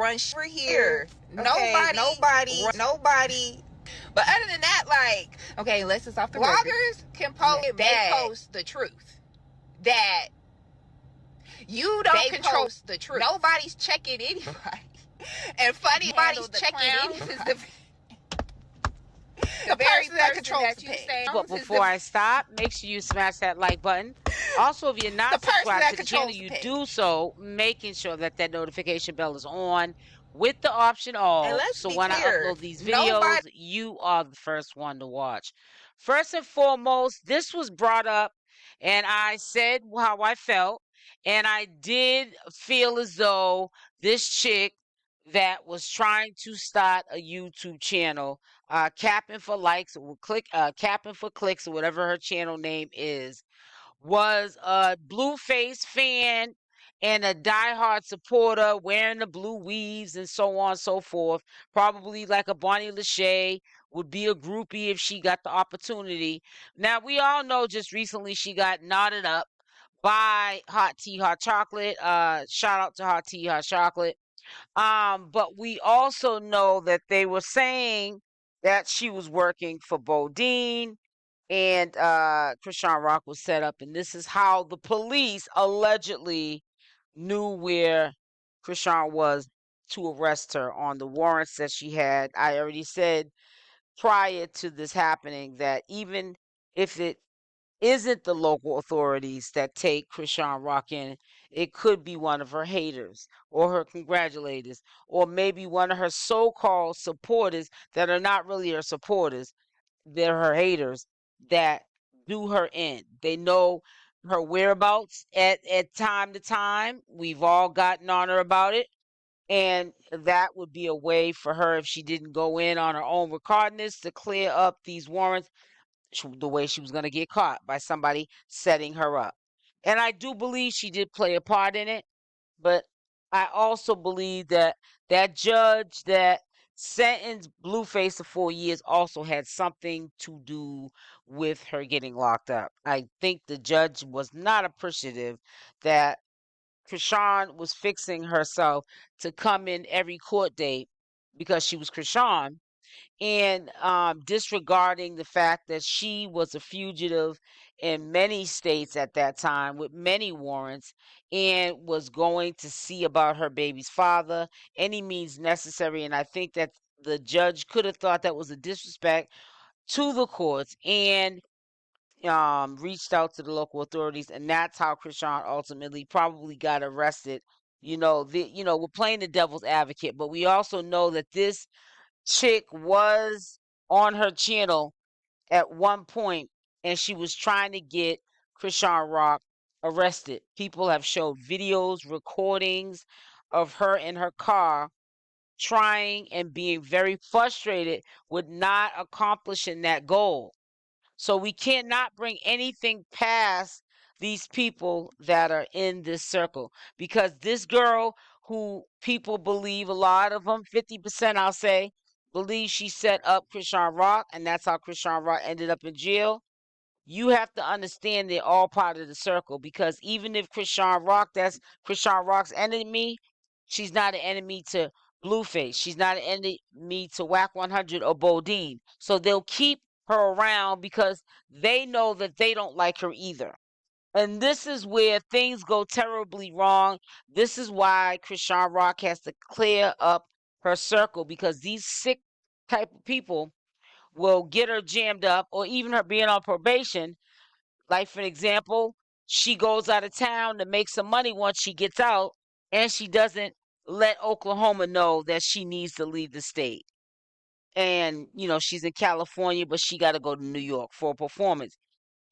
run over here. Okay, nobody. But other than that, like, okay, unless it's off the record, bloggers can post. They post the truth. That you don't control the truth. Nobody's checking anybody. And funny, nobody's checking anybody. The very person that controls the page. But before I stop, make sure you smash that like button. Also, if you're not subscribed to the channel, you do so, making sure that that notification bell is on with the option all. So when I upload these videos, you are the first one to watch. First and foremost, this was brought up, and I said how I felt, and I did feel as though this chick that was trying to start a YouTube channel, capping for likes or capping for clicks or whatever her channel name is, was a Blueface fan and a diehard supporter, wearing the blue weaves and so on and so forth. Probably like a 𝗪𝗪𝗧, would be a groupie if she got the opportunity. Now, we all know just recently she got knotted up by Hot Tea Hot Chocolate. Shout out to Hot Tea Hot Chocolate. But we also know that they were saying that she was working for Bodine, and CashApp was set up, and this is how the police allegedly knew where CashApp was to arrest her on the warrants that she had. I already said prior to this happening that even if it isn't the local authorities that take CashApp in, it could be one of her haters or her congratulators, or maybe one of her so-called supporters that are not really her supporters. They're her haters that do her in. They know her whereabouts at time to time. We've all gotten on her about it. And that would be a way for her, if she didn't go in on her own recordness, to clear up these warrants the way she was going to get caught by somebody setting her up. And I do believe she did play a part in it, but I also believe that that judge that sentenced Blueface to 4 years also had something to do with her getting locked up. I think the judge was not appreciative that Chrisean was fixing herself to come in every court date because she was Chrisean, and disregarding the fact that she was a fugitive in many states at that time with many warrants, and was going to see about her baby's father any means necessary. And I think that the judge could have thought that was a disrespect to the courts, and reached out to the local authorities, and that's how Chrisean ultimately probably got arrested. We're playing the devil's advocate, but we also know that this chick was on her channel at one point, and she was trying to get CashApp arrested. People have showed videos, recordings of her in her car trying and being very frustrated with not accomplishing that goal. So we cannot bring anything past these people that are in this circle, because this girl, who people believe, a lot of them, 50% I'll say, believe she set up CashApp, and that's how CashApp ended up in jail. You have to understand they're all part of the circle, because even if CashApp, that's CashApp's enemy, she's not an enemy to Blueface. She's not an enemy to Whack 100 or Bodine. So they'll keep her around because they know that they don't like her either. And this is where things go terribly wrong. This is why CashApp has to clear up her circle, because these sick type of people will get her jammed up, or even her being on probation. Like, for example, she goes out of town to make some money once she gets out, and she doesn't let Oklahoma know that she needs to leave the state. And, she's in California, but she got to go to New York for a performance.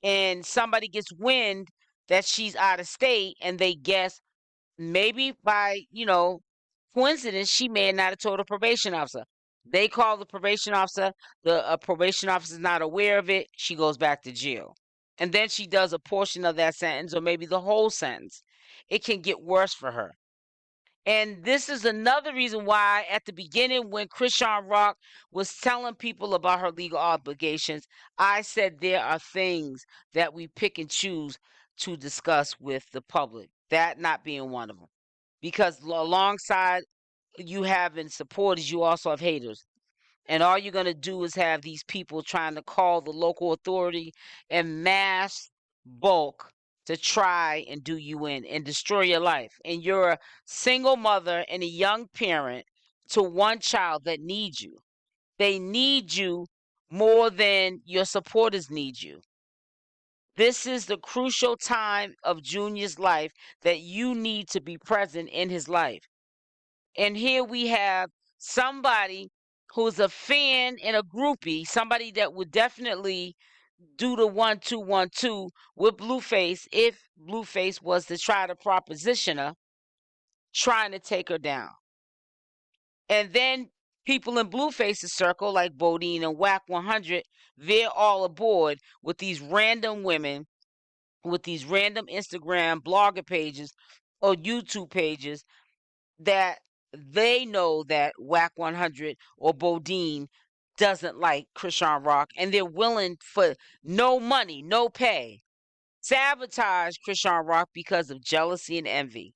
And somebody gets wind that she's out of state, and they guess, maybe by, coincidence, she may not have told a probation officer. They call the probation officer. The probation officer is not aware of it. She goes back to jail. And then she does a portion of that sentence, or maybe the whole sentence. It can get worse for her. And this is another reason why at the beginning, when CashApp was telling people about her legal obligations, I said there are things that we pick and choose to discuss with the public, that not being one of them. Because alongside you having supporters, you also have haters. And all you're going to do is have these people trying to call the local authority in mass bulk to try and do you in and destroy your life. And you're a single mother and a young parent to one child that needs you. They need you more than your supporters need you. This is the crucial time of Junior's life that you need to be present in his life. And here we have somebody who's a fan and a groupie, somebody that would definitely do the 1-2-1-2 with Blueface if Blueface was to try to proposition her, trying to take her down. And then people in Blueface's circle, like Bodine and Whack 100, they're all aboard with these random women, with these random Instagram blogger pages or YouTube pages that they know that Whack 100 or Bodine doesn't like Chrisean Rock, and they're willing for no money, no pay, sabotage Chrisean Rock because of jealousy and envy.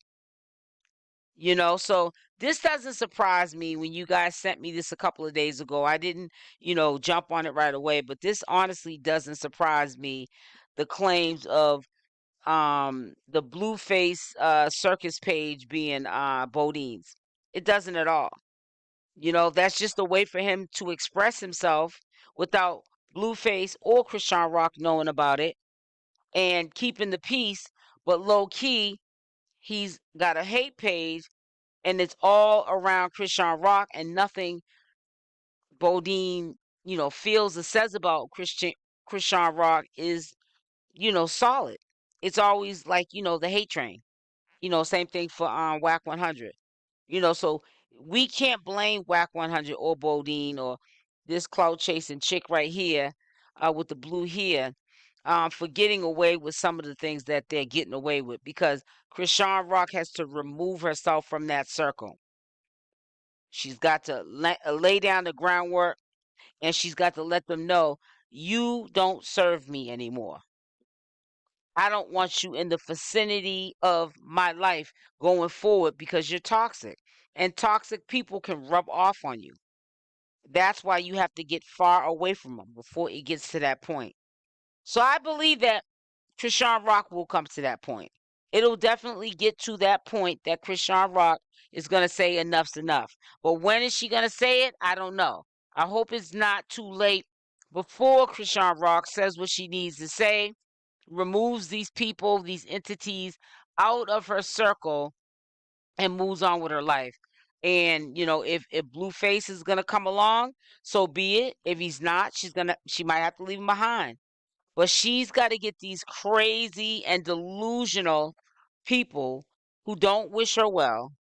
You know, so this doesn't surprise me. When you guys sent me this a couple of days ago, I didn't, jump on it right away, but this honestly doesn't surprise me. The claims of the Blueface Circus page being Bodine's. It doesn't at all. That's just a way for him to express himself without Blueface or Chrisean Rock knowing about it and keeping the peace. But low key, he's got a hate page and it's all around Chrisean Rock and nothing Bodine, feels or says about Chrisean Rock is, solid. It's always like, the hate train. Same thing for Whack 100. So we can't blame Whack 100 or Bodine or this cloud chasing chick right here with the blue hair for getting away with some of the things that they're getting away with, because Chrisean Rock has to remove herself from that circle. She's got to lay down the groundwork, and she's got to let them know, you don't serve me anymore. I don't want you in the vicinity of my life going forward because you're toxic. And toxic people can rub off on you. That's why you have to get far away from them before it gets to that point. So I believe that Chrisean Rock will come to that point. It'll definitely get to that point that Chrisean Rock is going to say enough's enough. But when is she going to say it? I don't know. I hope it's not too late before Chrisean Rock says what she needs to say, removes these people, these entities out of her circle, and moves on with her life. And if Blueface is gonna come along, so be it. If he's not, she might have to leave him behind. But she's got to get these crazy and delusional people who don't wish her well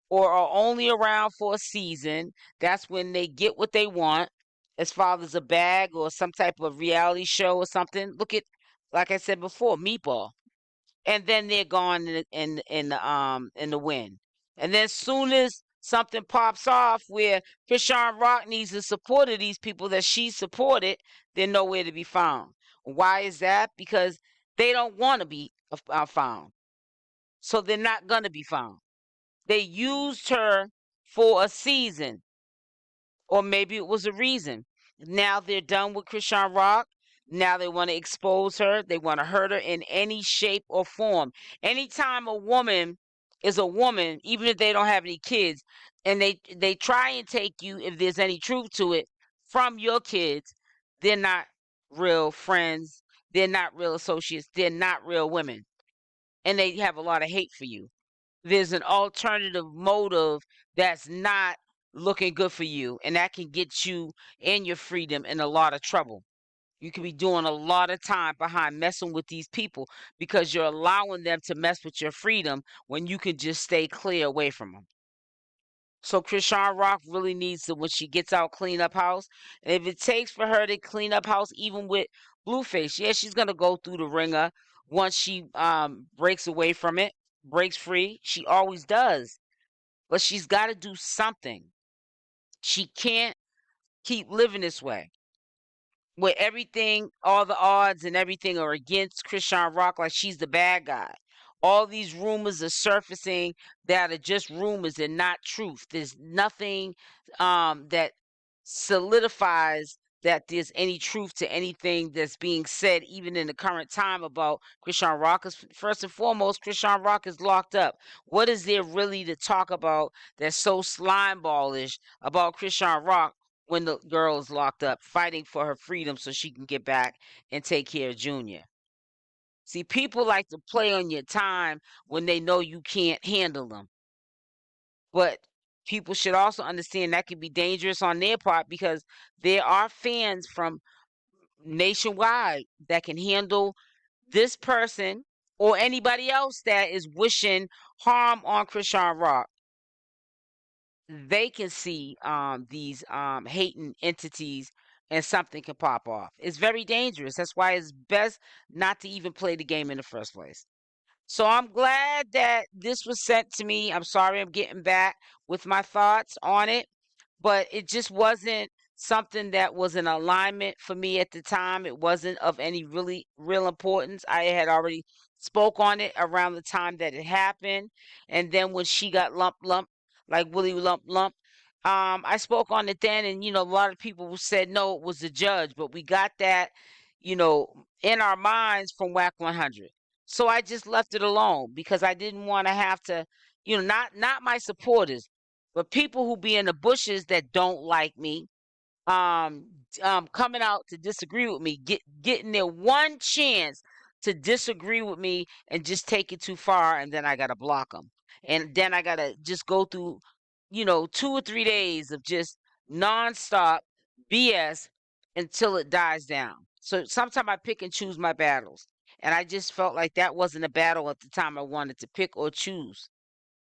or are only around for a season. That's when they get what they want, as far as a bag or some type of reality show or something. Look at, like I said before, Meatball, and then they're gone in the wind. And then as soon as something pops off where Chrisean Rock needs the support of these people that she supported, they're nowhere to be found. Why is that? Because they don't want to be found. So they're not going to be found. They used her for a season, or maybe it was a reason. Now they're done with Chrisean Rock. Now they want to expose her. They want to hurt her in any shape or form. Anytime a woman is a woman, even if they don't have any kids, and they try and take you, if there's any truth to it, from your kids, they're not real friends. They're not real associates. They're not real women. And they have a lot of hate for you. There's an alternative motive that's not looking good for you, and that can get you and your freedom in a lot of trouble. You could be doing a lot of time behind messing with these people because you're allowing them to mess with your freedom when you can just stay clear away from them. So Chrisean Rock really needs to, when she gets out, clean up house. And if it takes for her to clean up house, even with Blueface, yeah, she's going to go through the ringer once she breaks away from it, breaks free. She always does. But she's got to do something. She can't keep living this way, where everything, all the odds and everything are against Chrisean Rock, like she's the bad guy. all these rumors are surfacing that are just rumors and not truth. There's nothing that solidifies that there's any truth to anything that's being said, even in the current time about Chrisean Rock. 'Cause first and foremost, Chrisean Rock is locked up. What is there really to talk about that's so slimeballish about Chrisean Rock when the girl is locked up, fighting for her freedom so she can get back and take care of Junior? See, people like to play on your time when they know you can't handle them. But people should also understand that can be dangerous on their part, because there are fans from nationwide that can handle this person or anybody else that is wishing harm on Chrisean Rock. They can see these hating entities and something can pop off. It's very dangerous. That's why it's best not to even play the game in the first place. So I'm glad that this was sent to me. I'm sorry I'm getting back with my thoughts on it, but it just wasn't something that was in alignment for me at the time. It wasn't of any really real importance. I had already spoke on it around the time that it happened. And then when she got lump, like Willie lump, I spoke on it then, and a lot of people said no, it was the judge, but we got that, in our minds from WAC 100. So I just left it alone because I didn't want to have to, not my supporters, but people who be in the bushes that don't like me, coming out to disagree with me, getting their one chance to disagree with me and just take it too far, and then I gotta block them, and then I gotta just go through, 2 or 3 days of just nonstop BS until it dies down. So sometimes I pick and choose my battles. And I just felt like that wasn't a battle at the time I wanted to pick or choose.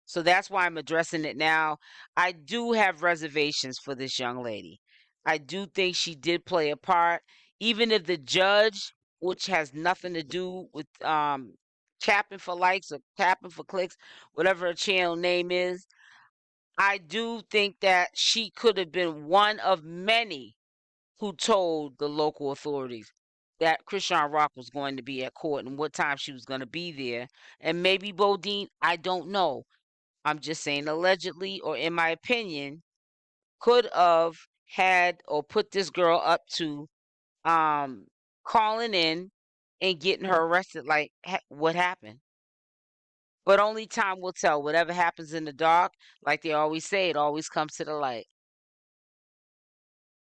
So that's why I'm addressing it now. I do have reservations for this young lady. I do think she did play a part, even if the judge, which has nothing to do with capping for likes or capping for clicks, whatever her channel name is. I do think that she could have been one of many who told the local authorities that Chrisean Rock was going to be at court and what time she was going to be there. And maybe Bodine, I don't know. I'm just saying allegedly, or in my opinion, could have had or put this girl up to calling in and getting her arrested. Like, what happened? But only time will tell. Whatever happens in the dark, like they always say, it always comes to the light.